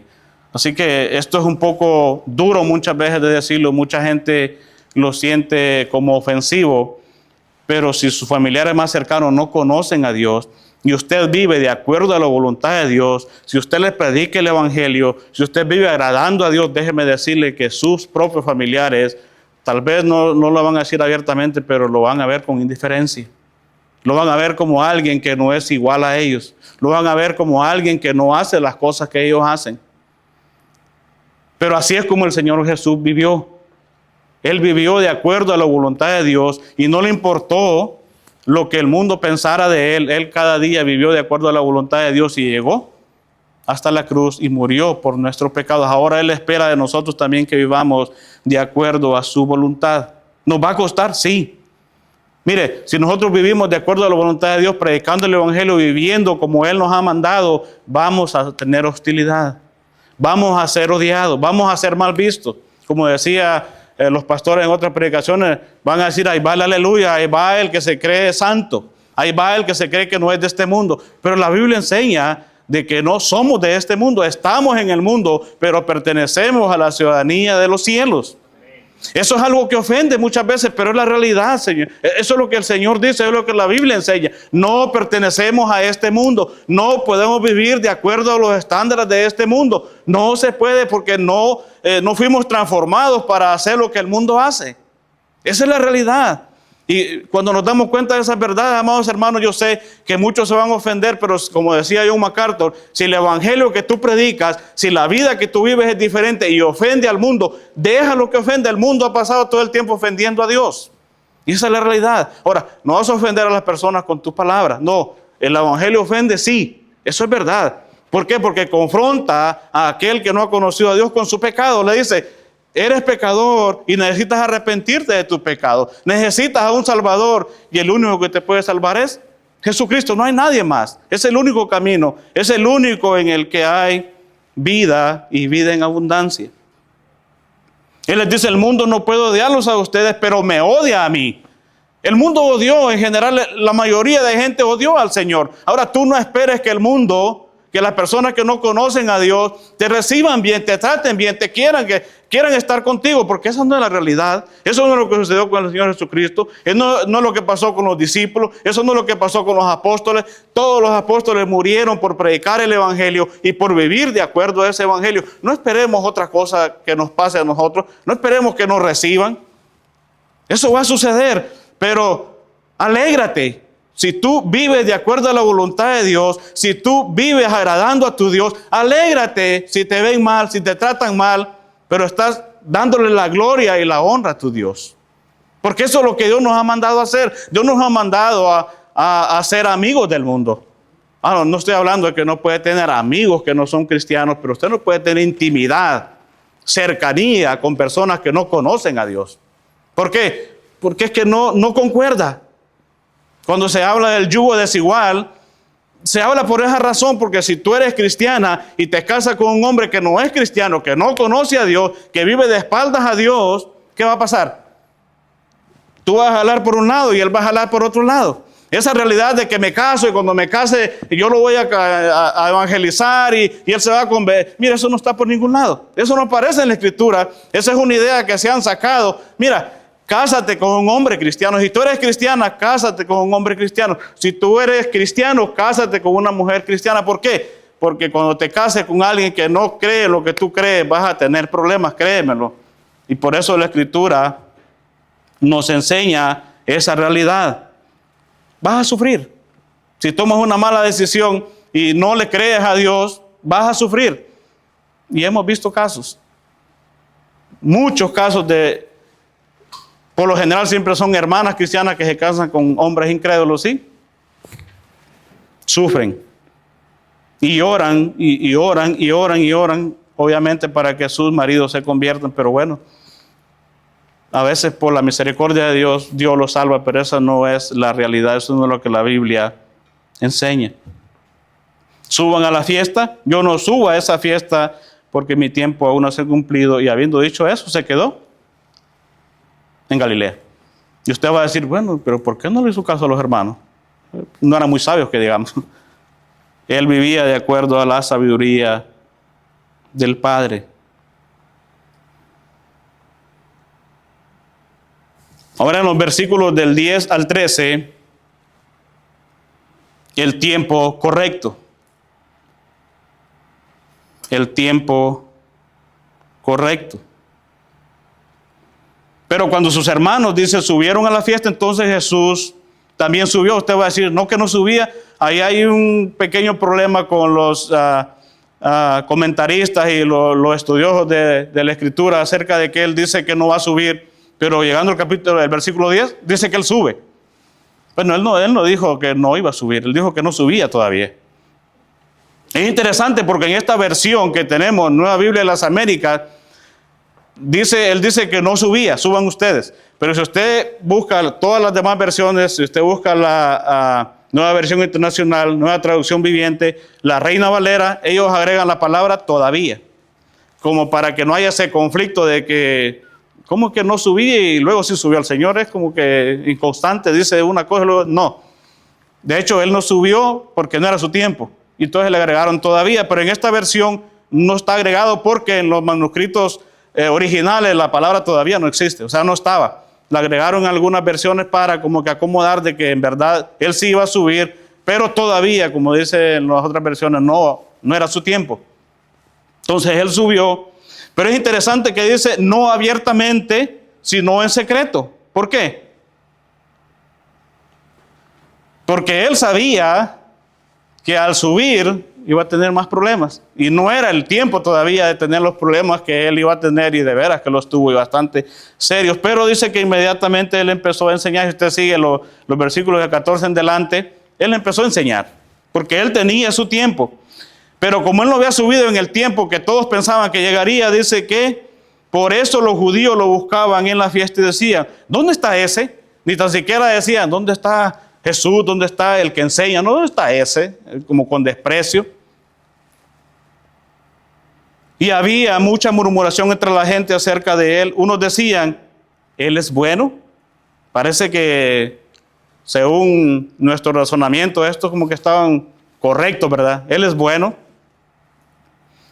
Así que esto es un poco duro muchas veces de decirlo. Mucha gente lo siente como ofensivo. Pero si sus familiares más cercanos no conocen a Dios y usted vive de acuerdo a la voluntad de Dios, si usted les predica el Evangelio, si usted vive agradando a Dios, déjeme decirle que sus propios familiares tal vez no lo van a decir abiertamente, pero lo van a ver con indiferencia. Lo van a ver como alguien que no es igual a ellos. Lo van a ver como alguien que no hace las cosas que ellos hacen. Pero así es como el Señor Jesús vivió. Él vivió de acuerdo a la voluntad de Dios y no le importó lo que el mundo pensara de Él. Él cada día vivió de acuerdo a la voluntad de Dios y llegó hasta la cruz y murió por nuestros pecados. Ahora Él espera de nosotros también que vivamos de acuerdo a su voluntad. ¿Nos va a costar? Sí. Mire, si nosotros vivimos de acuerdo a la voluntad de Dios, predicando el Evangelio, viviendo como Él nos ha mandado, vamos a tener hostilidad. Vamos a ser odiados, vamos a ser mal vistos. Como decía los pastores en otras predicaciones, van a decir, ahí va el aleluya, ahí va el que se cree santo, ahí va el que se cree que no es de este mundo. Pero la Biblia enseña de que no somos de este mundo, estamos en el mundo, pero pertenecemos a la ciudadanía de los cielos. Eso es algo que ofende muchas veces, pero es la realidad, Señor. Eso es lo que el Señor dice, es lo que la Biblia enseña. No pertenecemos a este mundo. No podemos vivir de acuerdo a los estándares de este mundo. No se puede porque no fuimos transformados para hacer lo que el mundo hace. Esa es la realidad. Y cuando nos damos cuenta de esas verdades, amados hermanos, yo sé que muchos se van a ofender, pero como decía John MacArthur, si el evangelio que tú predicas, si la vida que tú vives es diferente y ofende al mundo, deja lo que ofende. El mundo ha pasado todo el tiempo ofendiendo a Dios. Y esa es la realidad. Ahora, no vas a ofender a las personas con tus palabras. No, el evangelio ofende, sí, eso es verdad. ¿Por qué? Porque confronta a aquel que no ha conocido a Dios con su pecado. Le dice, eres pecador y necesitas arrepentirte de tu pecado. Necesitas a un Salvador y el único que te puede salvar es Jesucristo. No hay nadie más. Es el único camino. Es el único en el que hay vida y vida en abundancia. Él les dice, el mundo no puede odiarlos a ustedes, pero me odia a mí. El mundo odió, en general, la mayoría de gente odió al Señor. Ahora tú no esperes que el mundo, que las personas que no conocen a Dios, te reciban bien, te traten bien, te quieran estar contigo, porque esa no es la realidad. Eso no es lo que sucedió con el Señor Jesucristo. Eso no es lo que pasó con los discípulos. Eso no es lo que pasó con los apóstoles. Todos los apóstoles murieron por predicar el Evangelio y por vivir de acuerdo a ese Evangelio. No esperemos otra cosa que nos pase a nosotros. No esperemos que nos reciban. Eso va a suceder. Pero alégrate, si tú vives de acuerdo a la voluntad de Dios, si tú vives agradando a tu Dios, alégrate si te ven mal, si te tratan mal, pero estás dándole la gloria y la honra a tu Dios. Porque eso es lo que Dios nos ha mandado a hacer. Dios nos ha mandado a ser amigos del mundo. No estoy hablando de que no puede tener amigos que no son cristianos, pero usted no puede tener intimidad, cercanía con personas que no conocen a Dios. ¿Por qué? Porque es que no concuerda. Cuando se habla del yugo desigual, se habla por esa razón, porque si tú eres cristiana y te casas con un hombre que no es cristiano, que no conoce a Dios, que vive de espaldas a Dios, ¿qué va a pasar? Tú vas a jalar por un lado y él va a jalar por otro lado. Esa realidad de que me caso y cuando me case yo lo voy a evangelizar y él se va a convertir. Mira, eso no está por ningún lado. Eso no aparece en la Escritura. Esa es una idea que se han sacado. Mira, cásate con un hombre cristiano. Si tú eres cristiana, cásate con un hombre cristiano. Si tú eres cristiano, cásate con una mujer cristiana. ¿Por qué? Porque cuando te cases con alguien que no cree lo que tú crees, vas a tener problemas, créemelo. Y por eso la Escritura nos enseña esa realidad. Vas a sufrir. Si tomas una mala decisión y no le crees a Dios, vas a sufrir. Y hemos visto casos. Muchos casos por lo general siempre son hermanas cristianas que se casan con hombres incrédulos, ¿sí? Sufren. Y oran, y oran, y oran, y oran, obviamente para que sus maridos se conviertan, pero bueno, a veces por la misericordia de Dios, Dios los salva, pero esa no es la realidad, eso no es lo que la Biblia enseña. Suban a la fiesta, yo no subo a esa fiesta porque mi tiempo aún no se ha cumplido, y habiendo dicho eso, se quedó en Galilea. Y usted va a decir, bueno, pero ¿por qué no le hizo caso a los hermanos? No eran muy sabios, que digamos. Él vivía de acuerdo a la sabiduría del Padre. Ahora en los versículos del 10 al 13, el tiempo correcto. El tiempo correcto. Pero cuando sus hermanos, dice, subieron a la fiesta, entonces Jesús también subió. Usted va a decir, no que no subía. Ahí hay un pequeño problema con los comentaristas y los estudiosos de la Escritura acerca de que él dice que no va a subir. Pero llegando al versículo 10, dice que él sube. Bueno, él no dijo que no iba a subir, él dijo que no subía todavía. Es interesante porque en esta versión que tenemos, Nueva Biblia de las Américas, él dice que no subía, suban ustedes. Pero si usted busca todas las demás versiones, si usted busca la Nueva Versión Internacional, Nueva Traducción Viviente, la Reina Valera, ellos agregan la palabra todavía, como para que no haya ese conflicto de que, ¿cómo que no subía y luego sí subió? El Señor es como que inconstante, dice una cosa y luego no. De hecho, él no subió porque no era su tiempo. Y entonces le agregaron todavía, pero en esta versión no está agregado porque en los manuscritos originales la palabra todavía no existe, o sea, no estaba. La agregaron en algunas versiones para como que acomodar de que en verdad él sí iba a subir, pero todavía, como dice en las otras versiones, no era su tiempo. Entonces él subió, pero es interesante que dice no abiertamente, sino en secreto. ¿Por qué? Porque él sabía que al subir iba a tener más problemas. Y no era el tiempo todavía de tener los problemas que él iba a tener, y de veras que los tuvo y bastante serios. Pero dice que inmediatamente él empezó a enseñar. Si usted sigue los versículos de 14 en delante, él empezó a enseñar. Porque él tenía su tiempo. Pero como él no había subido en el tiempo que todos pensaban que llegaría, dice que Por eso los judíos lo buscaban en la fiesta y decían, ¿dónde está ese? Ni tan siquiera decían, ¿dónde está Jesús? ¿Dónde está el que enseña? No, ¿dónde está ese? Como con desprecio. Y había mucha murmuración entre la gente acerca de él. Unos decían, él es bueno. Parece que según nuestro razonamiento, estos como que estaban correctos, ¿verdad? Él es bueno.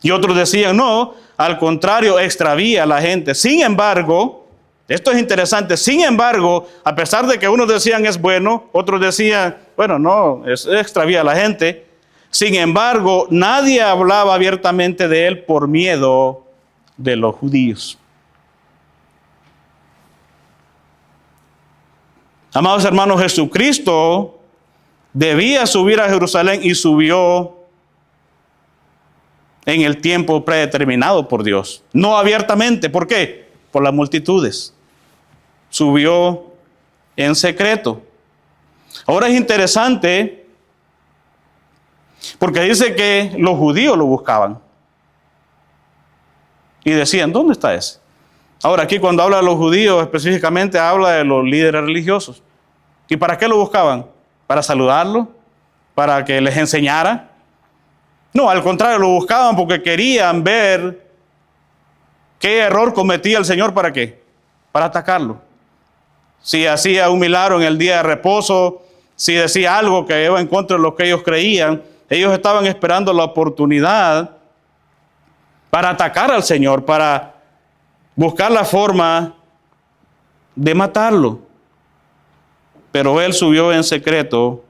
Y otros decían, no, al contrario, extravía a la gente. Sin embargo, esto es interesante, sin embargo, a pesar de que unos decían es bueno, otros decían, bueno, no, extravía a la gente. Sin embargo, nadie hablaba abiertamente de él por miedo de los judíos. Amados hermanos, Jesucristo debía subir a Jerusalén y subió en el tiempo predeterminado por Dios. No abiertamente. ¿Por qué? Por las multitudes. Subió en secreto. Ahora es interesante porque dice que los judíos lo buscaban. Y decían, ¿dónde está ese? Ahora aquí cuando habla de los judíos específicamente habla de los líderes religiosos. ¿Y para qué lo buscaban? ¿Para saludarlo? ¿Para que les enseñara? No, al contrario, lo buscaban porque querían ver qué error cometía el Señor. ¿Para qué? Para atacarlo. Si hacía un milagro en el día de reposo, si decía algo que iba en contra de lo que ellos creían, ellos estaban esperando la oportunidad para atacar al Señor, para buscar la forma de matarlo. Pero él subió en secreto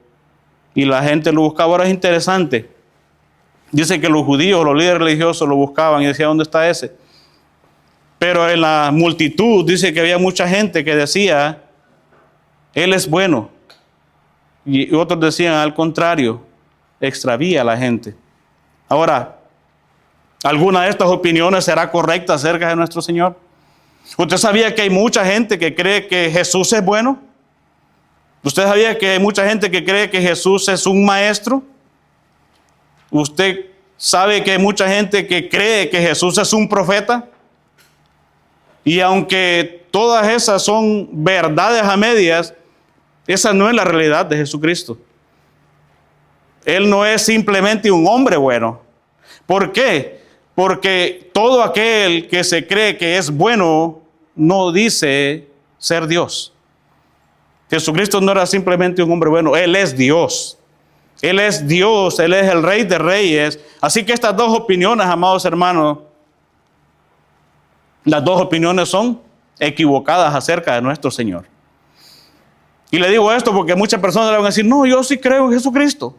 y la gente lo buscaba. Ahora es interesante. Dice que los judíos, los líderes religiosos lo buscaban y decían, ¿dónde está ese? Pero en la multitud dice que había mucha gente que decía, él es bueno. Y otros decían, al contrario, extravía a la gente. Ahora, ¿alguna de estas opiniones será correcta acerca de nuestro Señor? ¿Usted sabía que hay mucha gente que cree que Jesús es bueno? ¿Usted sabía que hay mucha gente que cree que Jesús es un maestro? ¿Usted sabe que hay mucha gente que cree que Jesús es un profeta? Y aunque todas esas son verdades a medias, esa no es la realidad de Jesucristo. Él no es simplemente un hombre bueno. ¿Por qué? Porque todo aquel que se cree que es bueno no dice ser Dios. Jesucristo no era simplemente un hombre bueno, Él es Dios. Él es Dios, Él es el Rey de Reyes. Así que estas dos opiniones, amados hermanos, las dos opiniones son equivocadas acerca de nuestro Señor. Y le digo esto porque muchas personas le van a decir, no, yo sí creo en Jesucristo.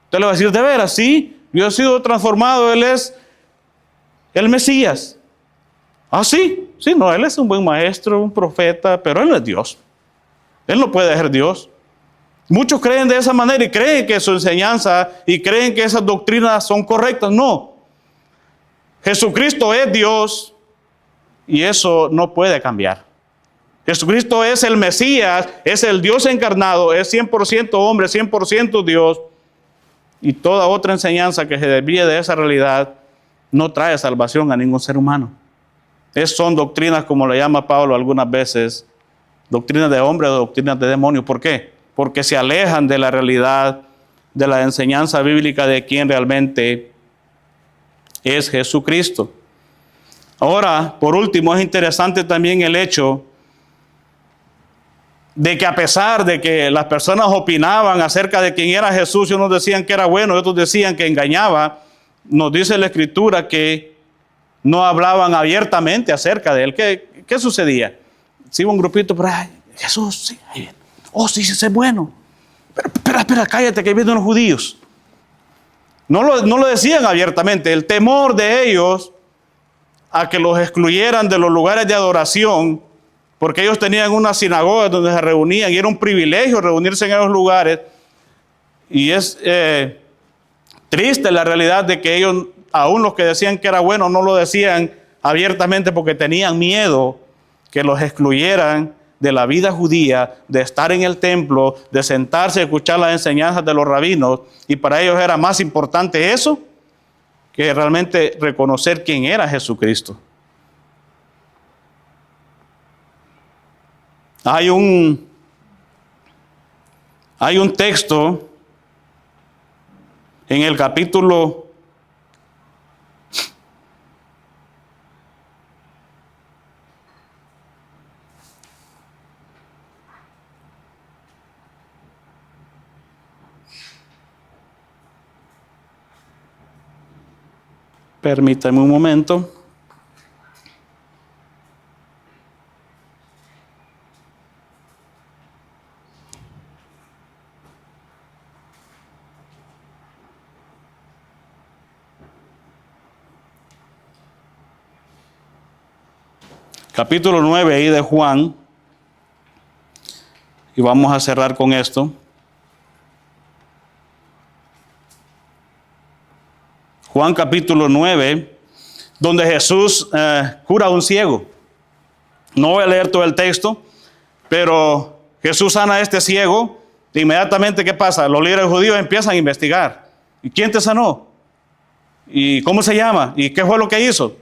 Usted le va a decir, de veras, sí, yo he sido transformado, Él es el Mesías. Ah, sí, no, Él es un buen maestro, un profeta, pero Él no es Dios. Él no puede ser Dios. Muchos creen de esa manera y creen que su enseñanza y creen que esas doctrinas son correctas. No. Jesucristo es Dios y eso no puede cambiar. Jesucristo es el Mesías, es el Dios encarnado, es 100% hombre, 100% Dios. Y toda otra enseñanza que se desvíe de esa realidad no trae salvación a ningún ser humano. Son doctrinas, como le llama Pablo algunas veces, doctrinas de hombre o doctrinas de demonio. ¿Por qué? Porque se alejan de la realidad, de la enseñanza bíblica de quien realmente es Jesucristo. Ahora, por último, es interesante también el hecho de que a pesar de que las personas opinaban acerca de quién era Jesús, y unos decían que era bueno y otros decían que engañaba, nos dice la Escritura que no hablaban abiertamente acerca de él. ¿Qué sucedía? Si iba un grupito por ahí, Jesús, sí, ahí viene. Oh, sí, es bueno. Pero espera, cállate que vienen los judíos. No lo decían abiertamente. El temor de ellos a que los excluyeran de los lugares de adoración, porque ellos tenían una sinagoga donde se reunían y era un privilegio reunirse en esos lugares. Y es triste la realidad de que ellos, aún los que decían que era bueno, no lo decían abiertamente porque tenían miedo que los excluyeran de la vida judía, de estar en el templo, de sentarse a escuchar las enseñanzas de los rabinos, y para ellos era más importante eso que realmente reconocer quién era Jesucristo. Hay un texto en el capítulo 'Permítame un momento. Capítulo 9 ahí de Juan. Y vamos a cerrar con esto. Juan capítulo 9, donde Jesús cura a un ciego. No voy a leer todo el texto, pero Jesús sana a este ciego. Inmediatamente, ¿qué pasa? Los líderes judíos empiezan a investigar. ¿Y quién te sanó? ¿Y cómo se llama? ¿Y qué fue lo que hizo?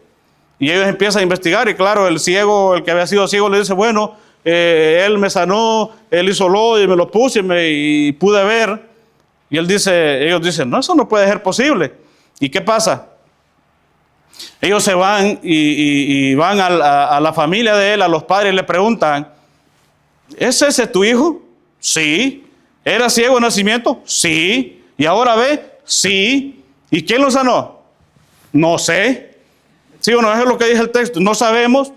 Y ellos empiezan a investigar y claro, el ciego, el que había sido ciego, le dice, bueno, él me sanó, él hizo lodo y me lo puse y pude ver. Y ellos dicen, no, eso no puede ser posible. ¿Y qué pasa? Ellos se van y van a la familia de él, a los padres, y le preguntan, ¿es ese tu hijo? Sí. ¿Era ciego de nacimiento? Sí. ¿Y ahora ve? Sí. ¿Y quién lo sanó? No sé. ¿Sí o no? Eso es lo que dice el texto. No sabemos.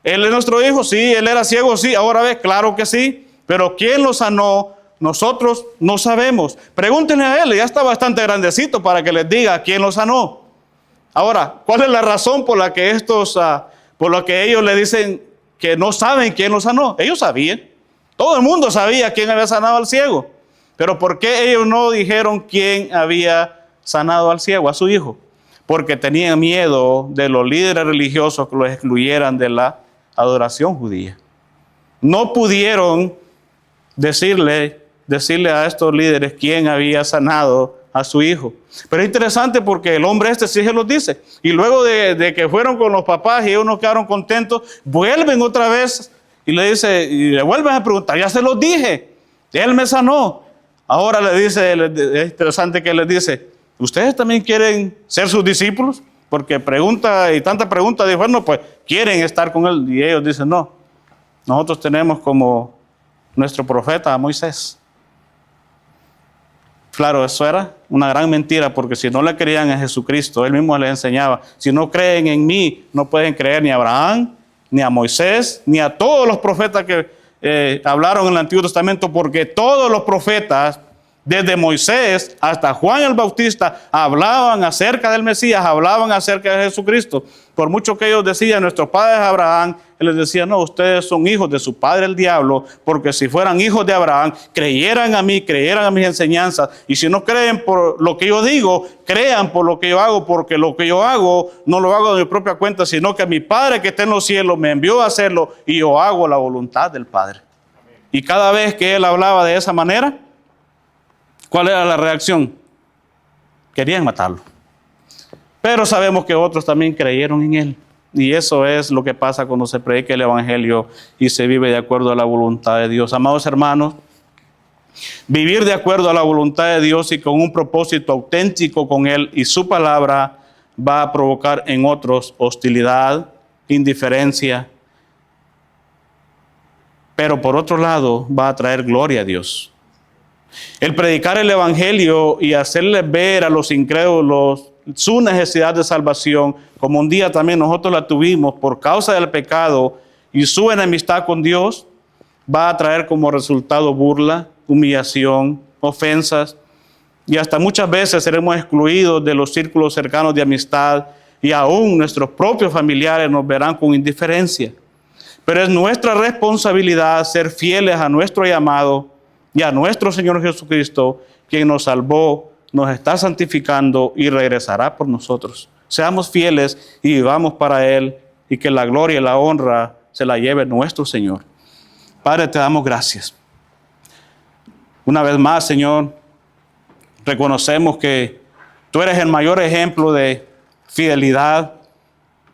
¿Él es nuestro hijo? Sí. ¿Él era ciego? Sí. ¿Ahora ve? Claro que sí. Pero ¿quién lo sanó? Nosotros no sabemos. Pregúntenle a él, ya está bastante grandecito para que les diga quién lo sanó. Ahora, ¿cuál es la razón por la que por la que ellos le dicen que no saben quién lo sanó? Ellos sabían. Todo el mundo sabía quién había sanado al ciego. Pero ¿por qué ellos no dijeron quién había sanado al ciego, a su hijo? Porque tenían miedo de los líderes religiosos que los excluyeran de la adoración judía. No pudieron decirle a estos líderes quién había sanado a su hijo. Pero es interesante porque el hombre sí se los dice. Y luego de que fueron con los papás y ellos no quedaron contentos, vuelven otra vez y le vuelven a preguntar, ya se los dije, él me sanó. Ahora le dice, es interesante que les dice, ¿ustedes también quieren ser sus discípulos? Porque pregunta y tanta pregunta, dijo, bueno, pues quieren estar con él. Y ellos dicen, no, nosotros tenemos como nuestro profeta a Moisés. Claro, eso era una gran mentira, porque si no le creían a Jesucristo, él mismo les enseñaba, si no creen en mí, no pueden creer ni a Abraham, ni a Moisés, ni a todos los profetas que hablaron en el Antiguo Testamento, porque todos los profetas, desde Moisés hasta Juan el Bautista, hablaban acerca del Mesías, hablaban acerca de Jesucristo. Por mucho que ellos decían, nuestro padre es Abraham, él les decía, no, ustedes son hijos de su padre el diablo, porque si fueran hijos de Abraham, creyeran a mí, creyeran a mis enseñanzas, y si no creen por lo que yo digo, crean por lo que yo hago, porque lo que yo hago, no lo hago de mi propia cuenta, sino que mi Padre que está en los cielos me envió a hacerlo, y yo hago la voluntad del Padre. Y cada vez que él hablaba de esa manera, ¿cuál era la reacción? Querían matarlo. Pero sabemos que otros también creyeron en él. Y eso es lo que pasa cuando se predica el Evangelio y se vive de acuerdo a la voluntad de Dios. Amados hermanos, vivir de acuerdo a la voluntad de Dios y con un propósito auténtico con él y su palabra va a provocar en otros hostilidad, indiferencia. Pero por otro lado va a traer gloria a Dios. El predicar el Evangelio y hacerles ver a los incrédulos su necesidad de salvación, como un día también nosotros la tuvimos por causa del pecado y su enemistad con Dios, va a traer como resultado burla, humillación, ofensas, y hasta muchas veces seremos excluidos de los círculos cercanos de amistad y aún nuestros propios familiares nos verán con indiferencia. Pero es nuestra responsabilidad ser fieles a nuestro llamado y a nuestro Señor Jesucristo, quien nos salvó, nos está santificando y regresará por nosotros. Seamos fieles y vivamos para Él, y que la gloria y la honra se la lleve nuestro Señor. Padre, te damos gracias. Una vez más, Señor, reconocemos que tú eres el mayor ejemplo de fidelidad,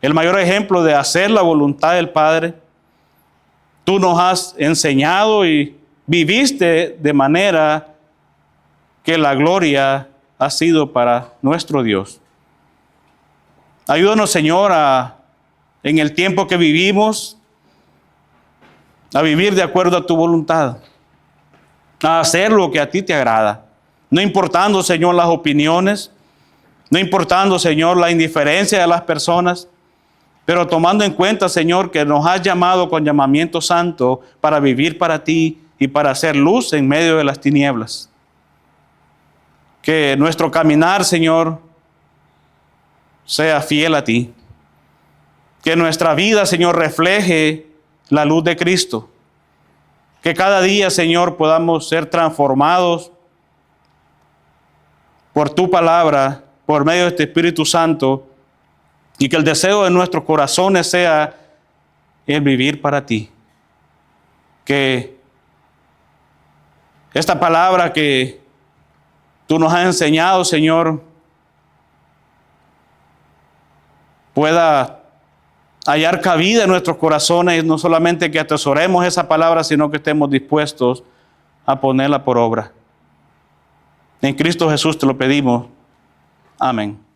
el mayor ejemplo de hacer la voluntad del Padre. Tú nos has enseñado y viviste de manera que la gloria ha sido para nuestro Dios. Ayúdanos, Señor, en el tiempo que vivimos, a vivir de acuerdo a tu voluntad, a hacer lo que a ti te agrada, no importando, Señor, las opiniones, no importando, Señor, la indiferencia de las personas, pero tomando en cuenta, Señor, que nos has llamado con llamamiento santo para vivir para ti y para hacer luz en medio de las tinieblas. Que nuestro caminar, Señor, sea fiel a ti. Que nuestra vida, Señor, refleje la luz de Cristo. Que cada día, Señor, podamos ser transformados por tu palabra, por medio de este Espíritu Santo, y que el deseo de nuestros corazones sea el vivir para ti. Que esta palabra que tú nos has enseñado, Señor, pueda hallar cabida en nuestros corazones, no solamente que atesoremos esa palabra, sino que estemos dispuestos a ponerla por obra. En Cristo Jesús te lo pedimos. Amén.